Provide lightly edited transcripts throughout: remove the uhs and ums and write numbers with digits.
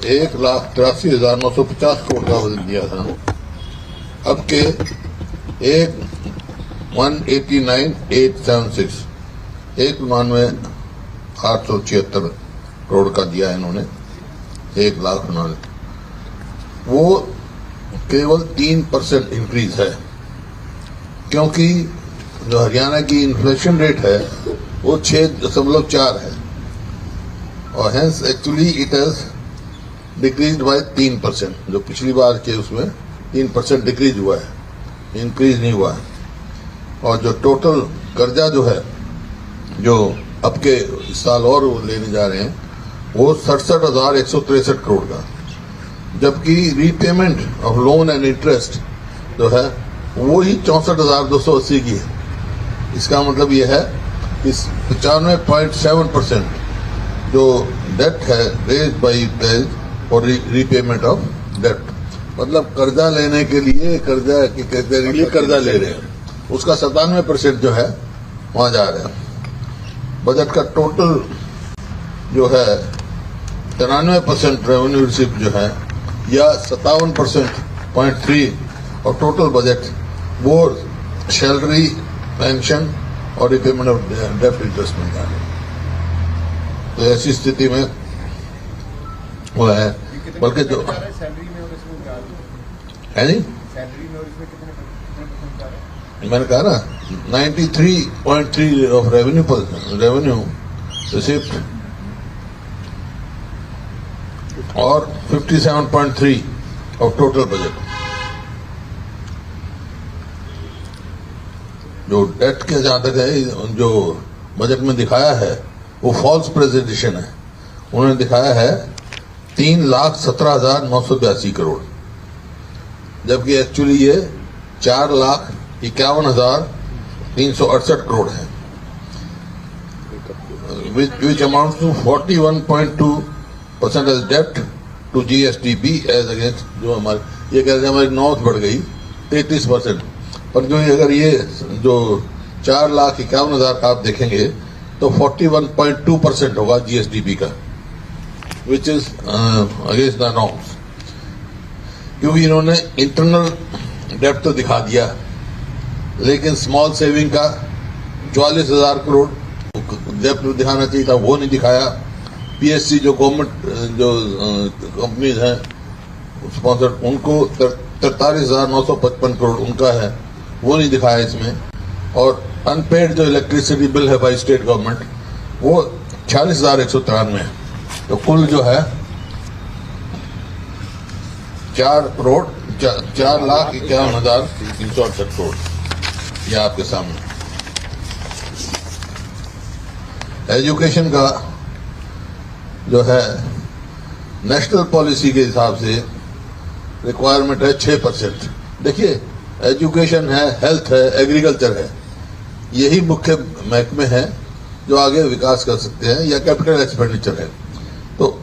1,83,950 करोड़ का बजट दिया था। अब के 1,89,876 1,99,876 करोड़ का दिया है इन्होंने। 1,00,000 वो केवल 3% इंक्रीज है, क्योंकि जो हरियाणा की इन्फ्लेशन रेट है वो 6.4 है और hence actually it has decrease by 3%। जो पिछली बार के उसमें 3% डिक्रीज हुआ है, इंक्रीज नहीं हुआ है। और जो टोटल कर्जा जो है, जो अब के साल और लेने जा रहे हैं, वो 67,163 करोड़ का, जबकि repayment of loan and interest जो है वो ही 64,280 की है। इसका मतलब ये है कि 95.7% जो डेट है raise by for repayment of debt, मतलब कर्जा लेने के लिए कर्जा ले रहे हैं, उसका 97% जो है वहां जा रहे हैं। बजट का टोटल जो है 93% रेवेन्यू रिसिप्ट जो है, या 57.3 और टोटल बजट वो सैलरी, पेंशन और रिपेमेंट ऑफ डेप्ट इंटरेस्ट में जा रहे हैं। तो ऐसी स्थिति में वो है, बल्कि जो है नहीं, मैंने कहा ना 93.3 ऑफ रेवेन्यू रिसिप्ट और 57.3 ऑफ टोटल बजट। जो डेट के जहां तक है, जो बजट में दिखाया है वो फॉल्स प्रेजेंटेशन है। उन्होंने दिखाया है 3,17,982 करोड़, जबकि एक्चुअली ये 4,51,368 करोड़ है, which amounts to 41.2% as debt to GSDP as against, जो हमारे ये कह रहे हैं हमारी नॉर्थ बढ़ गई 33%, पर जो अगर ये जो 4,51,000 का आप देखेंगे तो 41.2% होगा GSDP का, which is against the norms. क्योंकि इन्होंने इंटरनल डेप्ट तो दिखा दिया, लेकिन स्मॉल सेविंग का 44,000 करोड़ डेप्ट दिखाना चाहिए था, वो नहीं दिखाया। PSC जो गवर्नमेंट जो कंपनीज हैं स्पॉन्सर्ड, उनको 43,955 करोड़ उनका है, वो नहीं दिखाया इसमें। और अनपेड जो इलेक्ट्रिसिटी बिल है बाई स्टेट गवर्नमेंट, वो 46,193 है। तो कुल जो है 4,51,368 करोड़, ये आपके सामने। एजुकेशन का जो है नेशनल पॉलिसी के हिसाब से रिक्वायरमेंट है 6%। देखिए, एजुकेशन है, हेल्थ है, एग्रीकल्चर है, यही मुख्य महकमे हैं जो आगे विकास कर सकते हैं, या कैपिटल एक्सपेंडिचर है। तो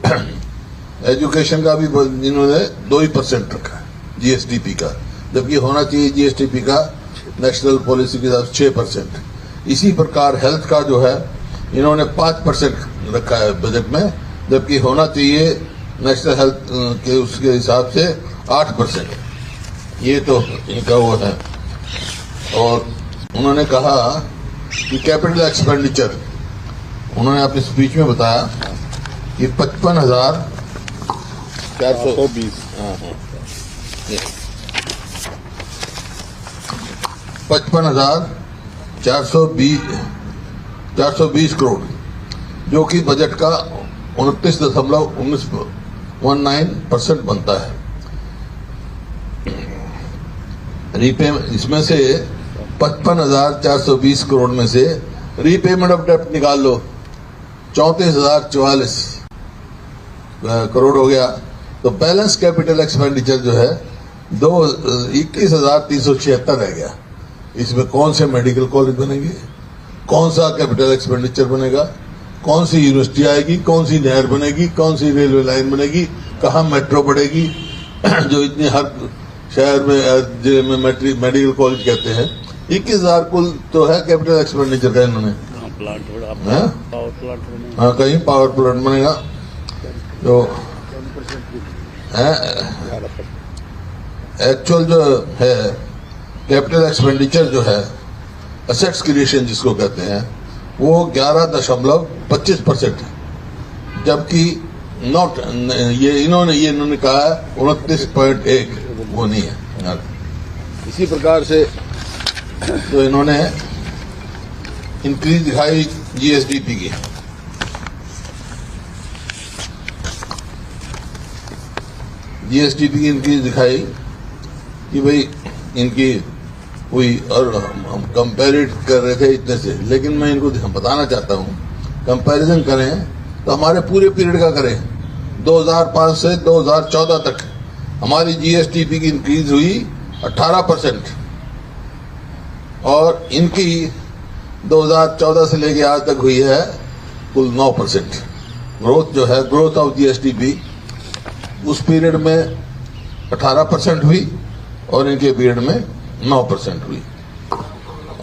एजुकेशन का भी इन्होंने 2% रखा है GSDP का, जबकि होना चाहिए GSDP का नेशनल पॉलिसी के हिसाब से 6%। इसी प्रकार हेल्थ का जो है इन्होंने 5% रखा है बजट में, जबकि होना चाहिए नेशनल हेल्थ के उसके हिसाब से 8%। ये तो इनका वो है। और उन्होंने कहा कि कैपिटल एक्सपेंडिचर, उन्होंने अपनी स्पीच में बताया कि 55,420 करोड़, जो कि बजट का 29.19% बनता है। इसमें से 55,420 करोड़ में से रीपेमेंट ऑफ डेप्ट निकाल लो, 34,044 करोड़ हो गया। तो बैलेंस कैपिटल एक्सपेंडिचर जो है 21,376 रह गया। इसमें कौन से मेडिकल कॉलेज बनेंगे, कौन सा कैपिटल एक्सपेंडिचर बनेगा, कौन सी यूनिवर्सिटी आएगी, कौन सी नहर बनेगी, कौन सी रेलवे लाइन बनेगी, कहाँ मेट्रो बढ़ेगी, जो इतने हर शहर में जिले में मेडिकल कॉलेज कहते हैं। 21,000 कुल तो है कैपिटल एक्सपेंडिचर का इन्होंने। हाँ, कहीं पावर प्लांट बनेगा। तो एक्चुअल जो है कैपिटल एक्सपेंडिचर जो है, असेट्स क्रिएशन जिसको कहते हैं, वो 11.25% है, जबकि नॉट ये इन्होंने कहा 29.1, वो नहीं है। इसी प्रकार से तो इन्होंने इंक्रीज दिखाई जीएसडीपी की। जीएसडीपी की इंक्रीज दिखाई कि भाई इनकी हुई, और हम कंपेयर कर रहे थे इतने से, लेकिन मैं इनको बताना चाहता हूं, कंपैरिजन करें तो हमारे पूरे पीरियड का करें, 2005 से 2014 तक हमारी जीएसडीपी की इंक्रीज हुई 18%, और इनकी 2014 से लेके आज तक हुई है कुल 9%। ग्रोथ जो है, ग्रोथ ऑफ जीएसडीपी उस पीरियड में 18% हुई और इनके पीरियड में 9% हुई।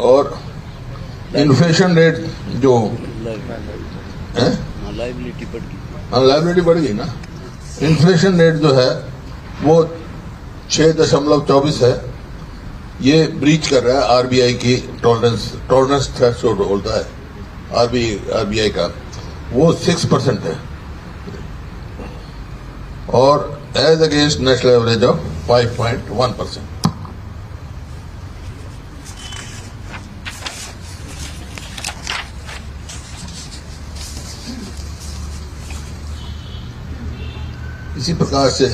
और इन्फ्लेशन रेट जो है, लाइबिलिटी बढ़ गई ना, इन्फ्लेशन रेट जो है वो 6.24 है, ये ब्रीच कर रहा है आरबीआई की टॉलरेंस थ्रेशोल्ड होता है आरबीआई का, वो 6% है, और as against national average of 5.1%। इसी प्रकार से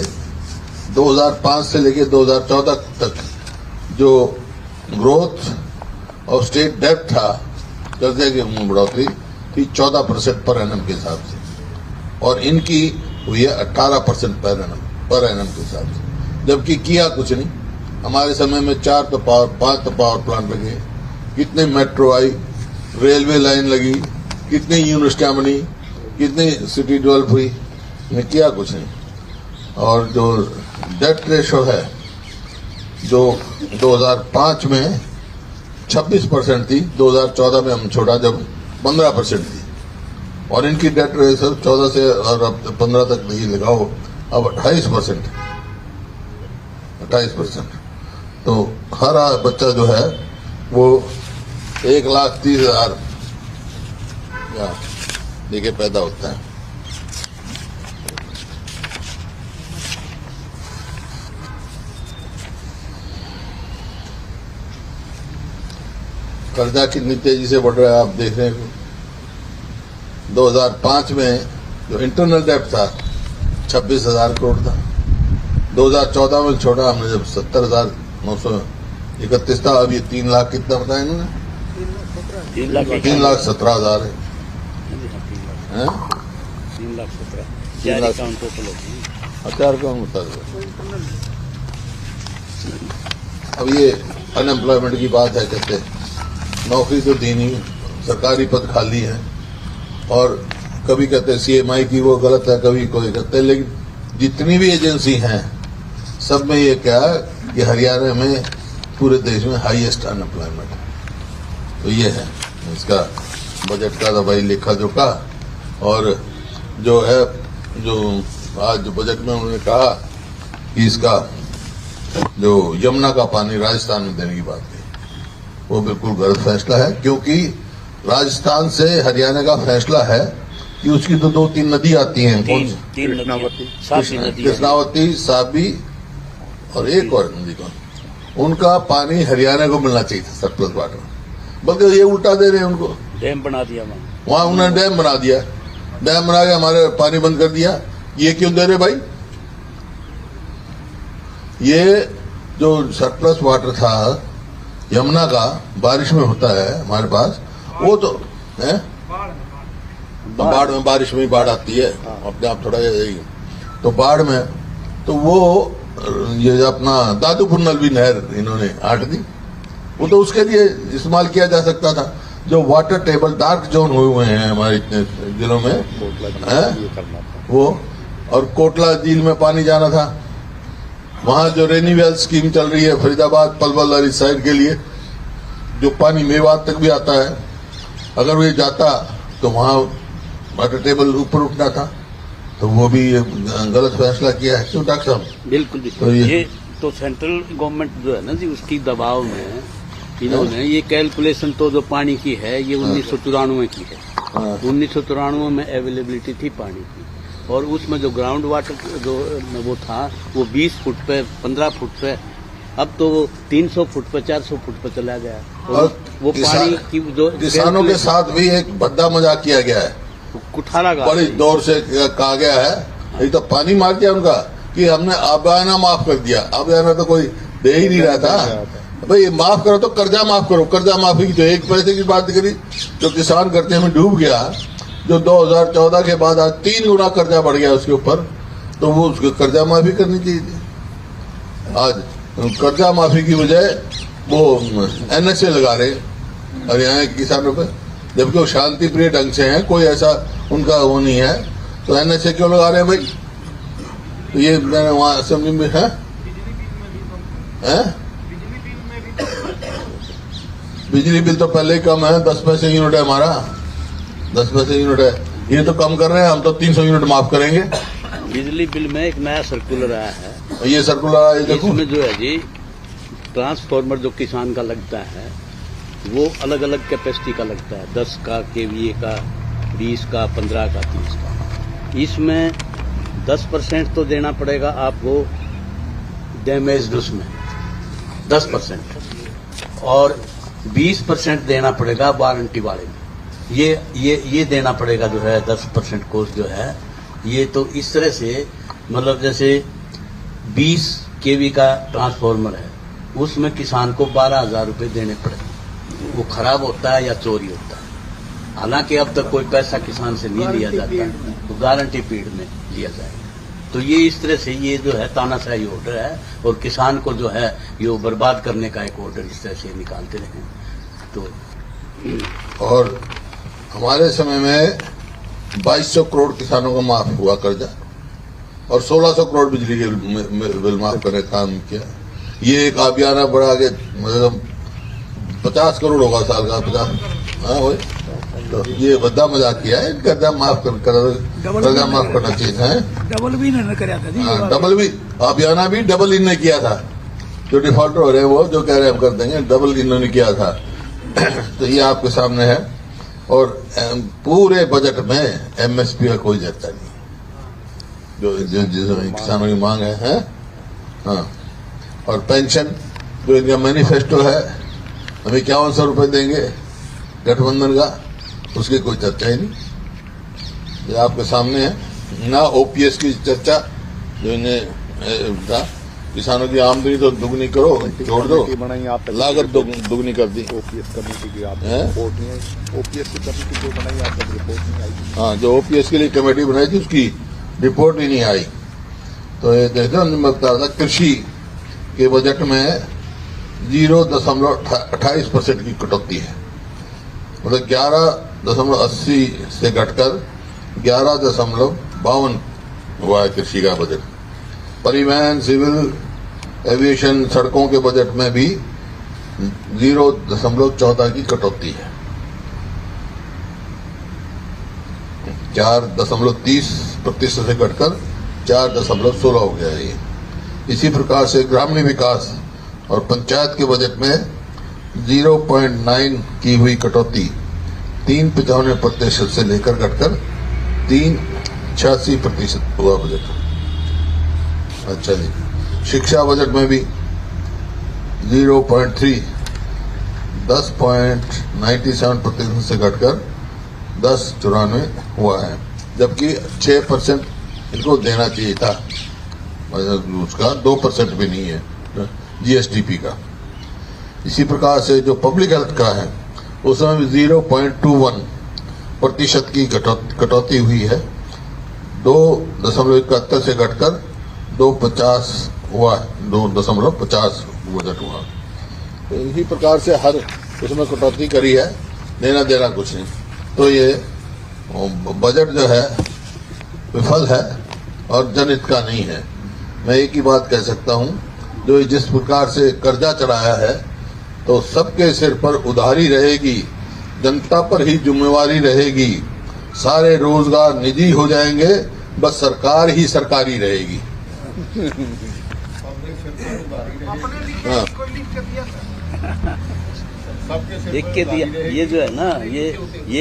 2005 से लेकर 2014 तक जो ग्रोथ और स्टेट डेट था, कर्जे की बढ़ोतरी थी 14% पर एनम के हिसाब से, और इनकी हुई है 18% पर एनम के हिसाब से, जबकि किया कुछ नहीं। हमारे समय में 5 पावर प्लांट लगे, कितने मेट्रो आई, रेलवे लाइन लगी, कितनी यूनिवर्सिटियां बनी, कितनी सिटी डेवलप हुई, किया कुछ नहीं। और जो डेट रेशो है, जो 2005 में 26% थी, 2014 में हम छोड़ा जब 15% थी, और इनकी डेट रेशो 14 से और अब 15 तक नहीं लगाओ, अब 28%। तो हर बच्चा जो है वो 1,30,000 लेके पैदा होता है। कर्जा कितनी तेजी से बढ़ रहा है आप देख रहे हैं। 2005 में जो इंटरनल डेट था 26,000 करोड़ था, 2014 में छोड़ा हमने जब 70,931 था, अब ये 3 लाख कितना बताया इन्होंने, 3,17,000 है, 3,17,000 कौन बता दो। अब ये अनएम्प्लॉयमेंट की बात है, कहते नौकरी तो दी नहीं, सरकारी पद खाली है, और कभी कहते सीएमआई की वो गलत है, कभी कोई कहते, लेकिन जितनी भी एजेंसी हैं सब में ये क्या है कि हरियाणा में पूरे देश में हाईएस्ट अनएम्प्लॉयमेंट है। तो ये है इसका बजट का दवाई लेखा जोखा। और जो है, जो आज बजट में उन्होंने कहा कि इसका जो यमुना का पानी राजस्थान में देने की बात की, वो बिल्कुल गलत फैसला है, क्योंकि राजस्थान से हरियाणा का फैसला है कि उसकी तो 2-3 नदी आती हैं, कृष्णावती, साबी और एक और नदी का, उनका पानी हरियाणा को मिलना चाहिए था सरप्लस वाटर, बल्कि ये उल्टा दे रहे हैं उनको। डैम बना दिया वहां उन्होंने डैम बना दिया, डैम बना के हमारे पानी बंद कर दिया। ये क्यों दे रहे भाई? ये जो सरप्लस वाटर था यमुना का, बारिश में होता है हमारे पास, वो तो है बाढ़ में, बारिश में बाढ़ आती है अपने आप थोड़ा, तो बाढ़ में तो वो ये अपना दादूपुर नलवी नहर इन्होंने आट दी, वो तो उसके लिए इस्तेमाल किया जा सकता था। जो वाटर टेबल डार्क जोन हुए हैं हमारे इतने जिलों में है वो, और कोटला झील में पानी जाना था, वहां जो रेनी वेल स्कीम चल रही है फरीदाबाद पलवल और इस साइड के लिए, जो पानी मेवात तक भी आता है, अगर वो जाता तो वहां वाटर टेबल ऊपर उठना था, तो वो भी गलत फैसला किया है क्यों डॉक्टर साहब? बिल्कुल तो ये तो सेंट्रल गवर्नमेंट जो है ना जी, उसकी दबाव में इन्होंने ये कैलकुलेशन तो जो पानी की है ये 1994 की है। 1994 में अवेलेबिलिटी थी पानी की, और उसमें जो ग्राउंड वाटर जो वो था वो 20 फुट पे 15 फुट पे, अब तो वो 300 फुट पे 400 फुट पे चला गया। और वो पानी की जो किसानों के साथ भी एक भद्दा मजाक किया गया है, कुठारा का बड़ी दौर से कहा गया है, एक तो पानी मार दिया उनका कि हमने आबयाना माफ कर दिया। आबयाना तो कोई दे ही नहीं रहा था। भाई माफ करो तो कर्जा माफ करो। कर्जा माफी की तो एक पैसे की बात करी, जो किसान कर्जे में डूब गया, जो 2014 के बाद आज 3 गुना कर्जा बढ़ गया उसके ऊपर, तो वो उसको कर्जा माफी करनी चाहिए थी। आज कर्जा माफी की बजाय वो NSA लगा रहे हरियाणा के किसानों पे, जबकि वो शांति प्रिय ढंग से हैं, कोई ऐसा उनका वो नहीं है, तो NSA क्यों लगा रहे हैं भाई? तो ये मैंने वहां असेंबली में है? बिजली बिल तो पहले ही कम है, 10 पैसे यूनिट है हमारा, 10 पैसे यूनिट है। ये तो कम कर रहे हैं, हम तो 300 यूनिट माफ करेंगे। बिजली बिल में एक नया सर्कुलर आया है, और ये सर्कुलर आया देखो, इसमें जो है जी ट्रांसफार्मर जो किसान का लगता है वो अलग अलग कैपेसिटी का लगता है, 10 का KVA का, 20 का, 15 का, 30 का। इसमें 10% तो देना पड़ेगा आपको डैमेज उसमें 10%, और 20% देना पड़ेगा वारंटी वाले में। ये देना पड़ेगा जो है 10% कोस्ट जो है ये। तो इस तरह से मतलब जैसे 20 kV का ट्रांसफार्मर है, उसमें किसान को 12,000 रुपये देने पड़ेंगे। वो खराब होता है या चोरी होता है, हालांकि अब तक कोई पैसा किसान से नहीं लिया जाता, तो गारंटी पीरियड में लिया जाएगा। तो ये इस तरह से ये जो है तानाशाही ऑर्डर है, और किसान को जो है ये बर्बाद करने का एक ऑर्डर इस तरह से निकालते रहे। तो और हमारे समय में 2200 करोड़ किसानों को माफ हुआ कर्जा, और 1600 करोड़ बिजली के बिल माफ करने का काम किया। ये एक अभियान बढ़ा के मतलब 50 करोड़ होगा साल का, 50। हाँ वही तो ये बद्दा मजाक किया है, कर्जा माफ कर्जा माफ करना चाहिए था। डबल भी इन्होंने कराया था। हाँ, डबल भी अभियाना भी डबल इन्होंने किया था। जो डिफॉल्टर हो रहे हैं वो जो कह रहे हैं हम कर देंगे, डबल इन्होंने किया था। तो ये आपके सामने है। और पूरे बजट में MSP का कोई चर्चा नहीं, जो किसानों की मांग है। हाँ, और पेंशन जो इनका मैनिफेस्टो है, हम 5100 रुपये देंगे गठबंधन का, उसकी कोई चर्चा ही नहीं। ये आपके सामने है ना। OPS की चर्चा जो इन्हें था, किसानों की आमदनी तो दुगनी करो, छोड़ दो, लागत दुगनी कर दी। OPS कमेटी की आप रिपोर्ट नहीं आई, OPS की कमेटी जो बनाई आप तक रिपोर्ट नहीं आई। हाँ, जो OPS के लिए कमेटी बनाई थी उसकी रिपोर्ट ही नहीं आई। तो ये देखो, मैं बता रहा था कृषि के बजट में 0.28% की कटौती है, मतलब 11.80 से घटकर 11.52 हुआ है कृषि का बजट। परिवहन, सिविल एविएशन, सड़कों के बजट में भी 0.14 की कटौती है। 4.30% से घटकर 4.16 हो गया है। इसी प्रकार से ग्रामीण विकास और पंचायत के बजट में 0.9 की हुई कटौती 3.95% से लेकर घटकर 3.86% हुआ बजट। अच्छा जी, शिक्षा बजट में भी 0.3 10.97% से घटकर 10.94 हुआ है, जबकि 6% इनको देना चाहिए था, उसका 2% भी नहीं है GSDP का। इसी प्रकार से जो पब्लिक हेल्थ का है उसमें भी 0.21% की कटौती हुई है, 2.71 से घटकर 2.50 हुआ, 2.50 बजट हुआ। तो इसी प्रकार से हर उसमें कटौती करी है, लेना देना कुछ नहीं। तो ये बजट जो है विफल है और जनहित का नहीं है। मैं एक ही बात कह सकता हूं, जो जिस प्रकार से कर्जा चढ़ाया है तो सबके सिर पर उधारी रहेगी, जनता पर ही जिम्मेवारी रहेगी, सारे रोजगार निजी हो जाएंगे, बस सरकार ही सरकारी रहेगी। हाँ। देख के दिया ये जो है ना ये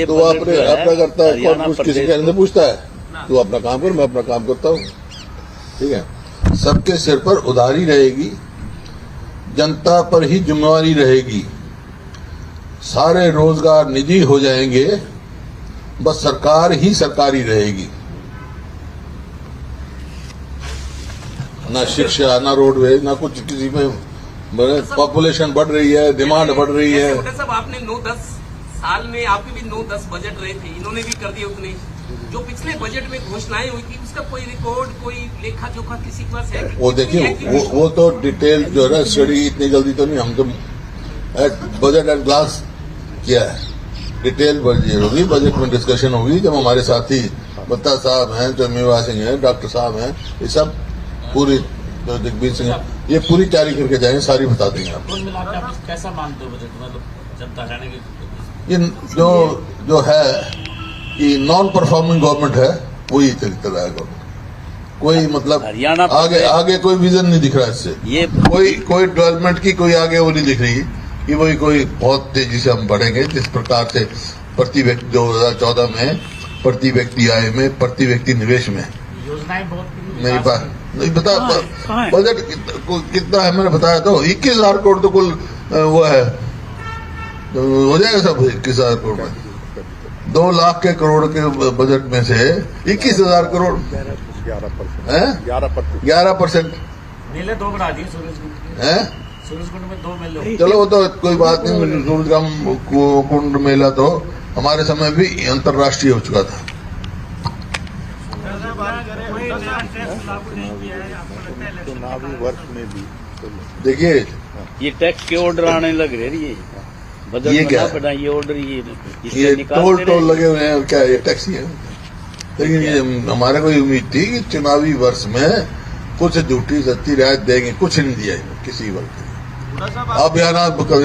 तो बजट अपने जो है, अपना करता है, हरियाणा कौन किसी प्रदेश कहने से पूछता है? तू अपना काम कर, मैं अपना काम करता हूँ। ठीक है, सबके सिर पर उधारी रहेगी, जनता पर ही जिम्मेवारी रहेगी, सारे रोजगार निजी हो जाएंगे, बस सरकार ही सरकारी रहेगी। ना शिक्षा, ना रोडवे, ना कुछ किसी में। पॉपुलेशन बढ़ रही है, डिमांड बढ़ रही है। साहब आपने 9-10 साल में आपके भी 9-10 बजट रहे थे, इन्होंने भी कर दिए उतने। जो पिछले बजट में घोषणाएं हुई थी उसका कोई रिकॉर्ड, कोई लेखा जोखा किसी के पास है? वो देखिए, वो तो डिटेल जो है स्टडी इतनी जल्दी तो नहीं, हम तो बजट एट ग्लास किया है। डिटेल बजट होगी, बजट में डिस्कशन होगी, जब हमारे साथी बत्ता साहब हैं, चंद्रमेवा सिंह हैं, डॉक्टर साहब हैं, ये सब पूरी दिग्विजय सिंह, ये पूरी तैयारी करके जाएंगे, सारी बता देंगे आपको। कुल मिलाकर आप कैसा मानते हो बजट, मतलब जनता हरियाणा की? ये जो है कि नॉन परफॉर्मिंग गवर्नमेंट है, वही चल रहा है गवर्नमेंट। कोई मतलब हरियाणा आगे कोई विजन नहीं दिख रहा है इससे। ये कोई डेवलपमेंट की कोई आगे वो नहीं दिख रही कि वही कोई बहुत तेजी से हम बढ़ेंगे। जिस प्रकार से प्रति व्यक्ति 2014 में प्रति व्यक्ति आय में, प्रति व्यक्ति निवेश में योजनाएं बहुत मेरे पास नहीं बता बजट कितना है, मैंने बताया तो 21,000 करोड़ तो कुल वो है, तो हो जाएगा सब 21,000 करोड़ में। 2 लाख के करोड़ के बजट में से 21,000 करोड़ 11%। मेले 2 बढ़ा दिए सूरजकुंड है। सूरजकुंड में 2 मेले। चलो वो तो कोई बात नहीं, सूरजगाम कुंड मेला तो हमारे समय भी अंतर्राष्ट्रीय हो चुका था। चुनावी वर्ष में भी देखिए, ये टैक्स के ऑर्डर आने लग रहे हैं, ये बजट ये में क्या ना है? पड़ा ये ऑर्डर, ये टोल लगे हुए हैं, क्या ये टैक्सी है? लेकिन ये हमारे को उम्मीद थी कि चुनावी वर्ष में कुछ ड्यूटी सस्ती रियायत देंगे, कुछ नहीं दिया किसी वर्ग को। अब यहाँ अब बता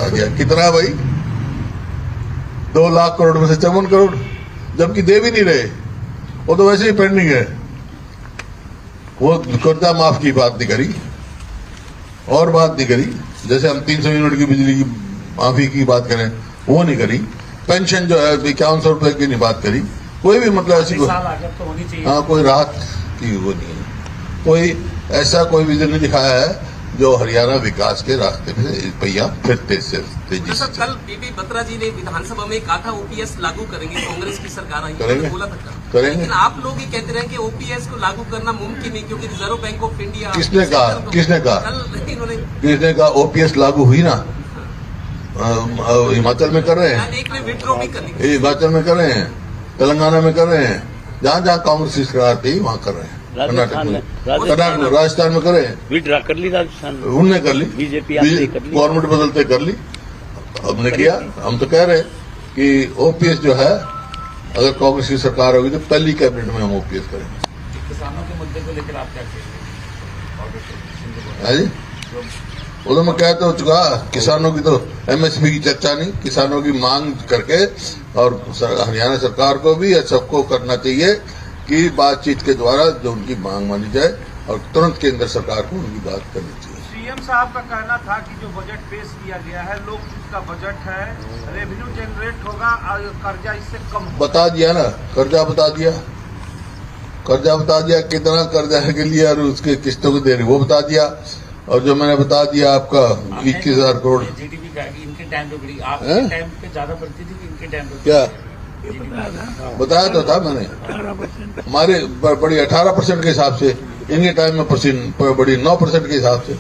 दिया कितना है भाई, 2 लाख करोड़ में से 54 करोड़, जबकि दे भी नहीं रहे, वो तो वैसे ही पेंडिंग है। वो कर्जा माफ की बात नहीं करी और बात नहीं करी, जैसे हम 300 यूनिट की बिजली की माफी की बात करें वो नहीं करी, पेंशन जो है 5100 रुपए की नहीं बात करी, कोई भी मतलब ऐसी तो होनी चाहिए। हाँ कोई राहत की वो नहीं है, कोई ऐसा कोई विजन नहीं दिखाया है जो हरियाणा विकास के रास्ते में पहिया फिर तेजी से। कल बीबी बत्रा जी ने विधानसभा में कहा था ओपीएस लागू करेंगे, कांग्रेस की सरकार आई करेंगे, बोला था करेंगे। लेकिन आप लोग ये कहते रहे कि ओपीएस को लागू करना मुमकिन नहीं, क्योंकि रिजर्व बैंक ऑफ इंडिया किसने कहा कल इन्होंने किसने कहा ओपीएस लागू हुई ना? हिमाचल में कर रहे हैं, एक ने विड्रॉ भी कर ली, हिमाचल में कर रहे हैं, तेलंगाना में कर रहे हैं, जहाँ जहाँ कांग्रेस की सरकार थी वहाँ कर रहे हैं, कर्नाटक में, राजस्थान में कर रहे हैं, विड्रा कर ली राजस्थान में, उनने कर ली, बीजेपी आते कर ली, गवर्नमेंट बदलते कर ली, हमने किया। हम तो कह रहे हैं कि ओपीएस जो है अगर कांग्रेस की सरकार होगी तो पहली कैबिनेट में हम ओपीएस करेंगे। किसानों के मुद्दे को लेकर आप क्या कहेंगे? है जी, वो तो मैं कह तो चुका, किसानों की तो एमएसपी की चर्चा नहीं, किसानों की मांग करके, और हरियाणा सरकार को भी सबको करना चाहिए कि बातचीत के द्वारा जो उनकी मांग मानी जाए और तुरंत केंद्र सरकार को उनकी बात करनी चाहिए। सीएम साहब का कहना था कि जो बजट पेश किया गया है लोकहित का बजट है, रेवेन्यू जनरेट होगा और कर्जा इससे कम होगा। बता दिया ना, कर्जा बता दिया, कितना कर्जा के लिए और उसके किस्तों को दे रही वो बता दिया, और जो मैंने बता दिया आपका 21,000 करोड़ जीडीपी का इनके टाइम पे बढ़ी, आपके टाइम पे ज्यादा बढ़ती थी कि इनके टाइम पे? क्या बताया तो था मैंने, हमारे बड़ी 18% के हिसाब से, इनके टाइम में बड़ी 9% के हिसाब से।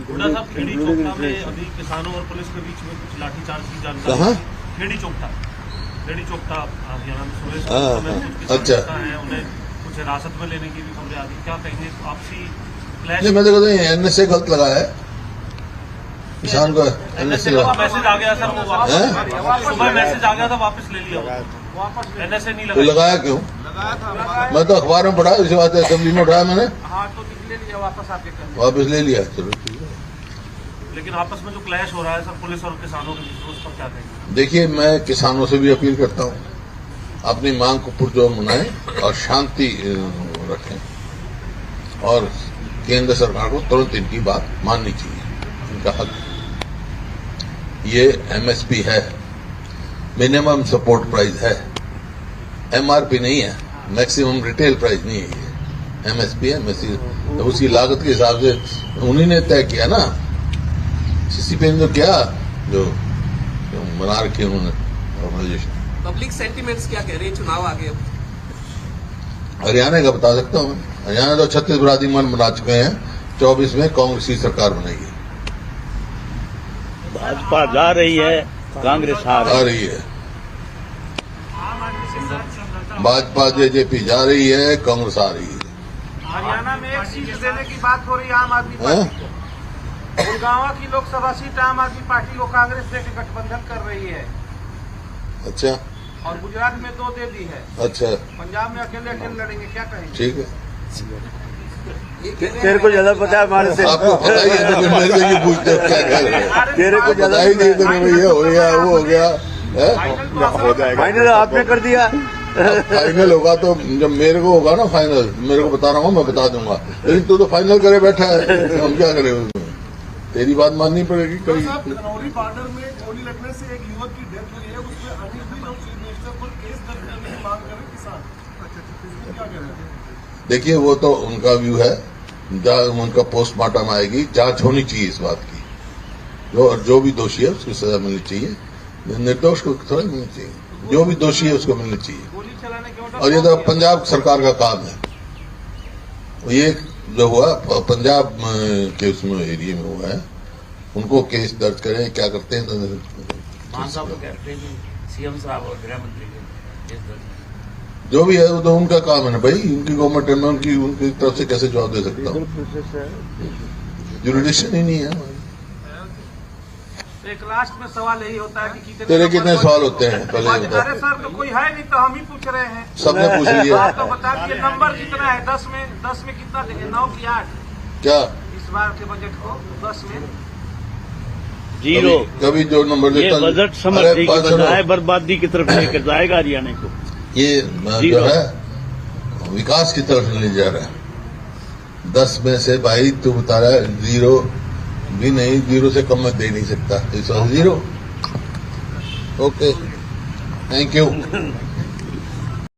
हुड्डा साहब, खेड़ी चौकटा में अभी किसानों और पुलिस के बीच में कुछ लाठीचार्ज की जानकारी। कहाँ? खेड़ी चौकटा हरियाणा में सुरेश हाँ, में कुछ अच्छा है, उन्हें कुछ हिरासत में लेने की भी खबरें आती, क्या कहेंगे? आपसी क्लैश? नहीं, मैं तो कहता हूँ एनएसए गलत लगाया है किसान को, एनएसए का मैसेज आ गया सर, वो वापस सुबह मैसेज आ गया था, वापस ले लिया। एनएसए नहीं तो लगाया क्यों? मैं तो अखबार में पढ़ा, इसी बात असेंबली में उठाया मैंने, हाँ तो ले लिया वापस, आपके कर वापस ले लिया। चलो लेकिन आपस में जो क्लैश हो रहा है सर पुलिस और किसानों के बीच, उस पर क्या कहेंगे? देखिए, मैं किसानों से भी अपील करता हूँ, अपनी मांग को पुरजोर मनाएं और शांति रखें, और केंद्र सरकार को तुरंत इनकी बात माननी चाहिए, इनका हक। ये एमएसपी है, मिनिमम सपोर्ट प्राइस है, एमआरपी नहीं है, मैक्सिमम रिटेल प्राइस नहीं है, ये एमएसपी है। तो उसकी लागत के हिसाब से उन्हीं ने तय किया ना, सीसीपी ने तो क्या जो बना रखी उन्होंने ऑर्गेनाइजेशन। पब्लिक सेंटिमेंट्स क्या कह रहे हैं, चुनाव आ गए अब? हरियाणा का बता सकता हूं मैं। हरियाणा तो 36 बरादी मन बना चुके हैं, 24 में कांग्रेस की सरकार बनेगी। भाजपा जा रही है, कांग्रेस आ रही है। भाजपा जेजेपी जा रही है, कांग्रेस आ रही है। हरियाणा में एक सीट देने की बात हो रही है आम आदमी पार्टी को। गुड़गांव की लोकसभा सीट आम आदमी पार्टी को कांग्रेस देकर गठबंधन कर रही है। अच्छा। और गुजरात में 2 दे दी है। अच्छा। पंजाब में अकेले लड़ेंगे, क्या कहेंगे? ठीक है। तेरे को ज्यादा पता है हमारे से। आपको पता ही है, तो मेरे से क्यों पूछते हो क्या कर रहे हैं? तेरे को पता ही नहीं, तो भैया हो गया, वो हो गया, हो जाएगा। फाइनल आपने कर दिया। फाइनल होगा तो जब मेरे को होगा ना फाइनल, मेरे को बता रहा हूँ, मैं बता दूंगा। लेकिन तू तो फाइनल करे बैठा है, हम क्या करें उसमें? तेरी बात माननी पड़ेगी। कभी खनौरी बॉर्डर में गोली लगने से एक युवक की डेथ हुई है, उसमें अभी भी लोग चीफ मिनिस्टर पर केस दर्ज करने की मांग कर रहे हैं किसान। क्या कह रहे हैं? देखिए, वो तो उनका व्यू है, उनका पोस्टमार्टम आएगी, जांच होनी चाहिए इस बात की। जो भी दोषी है उसको सजा मिलनी चाहिए, निर्दोष को थोड़ा मिलनी चाहिए। जो भी दोषी है उसको मिलनी चाहिए। और ये तो पंजाब सरकार का काम है। ये जो हुआ पंजाब के उसमें एरिया में हुआ है, उनको केस दर्ज करें, क्या करते हैं। मान साहब तो कहते हैं कि सीएम साहब और गृह मंत्री के केस दर्ज। जो भी है वो तो उनका काम है ना भाई, उनकी गवर्नमेंट है, मैं उनकी तरफ से कैसे जवाब दे सकता हूँ? जुरिडिक्शन ही नहीं है। एक लास्ट में सवाल यही होता है कि तेरे कितने सवाल होते हैं पहले बता। अरे सर, तो कोई है नहीं तो हम ही पूछ रहे हैं। सबने पूछ लिया। आप तो बता दीजिए नंबर कितना है? 10 में कितना देंगे? 9 की 8? क्या इस बार के बजट को 10 में 0। कभी जो नंबर ये बजट समृद्धि की बजाय बर्बादी की तरफ लेकर जाएगा हरियाणा को। ये जो है विकास की तरफ ले जा रहा है। 10 में से भाई तू बता रहा है 0 भी नहीं, 0 से कम में दे नहीं सकता। 0। Okay, thank you.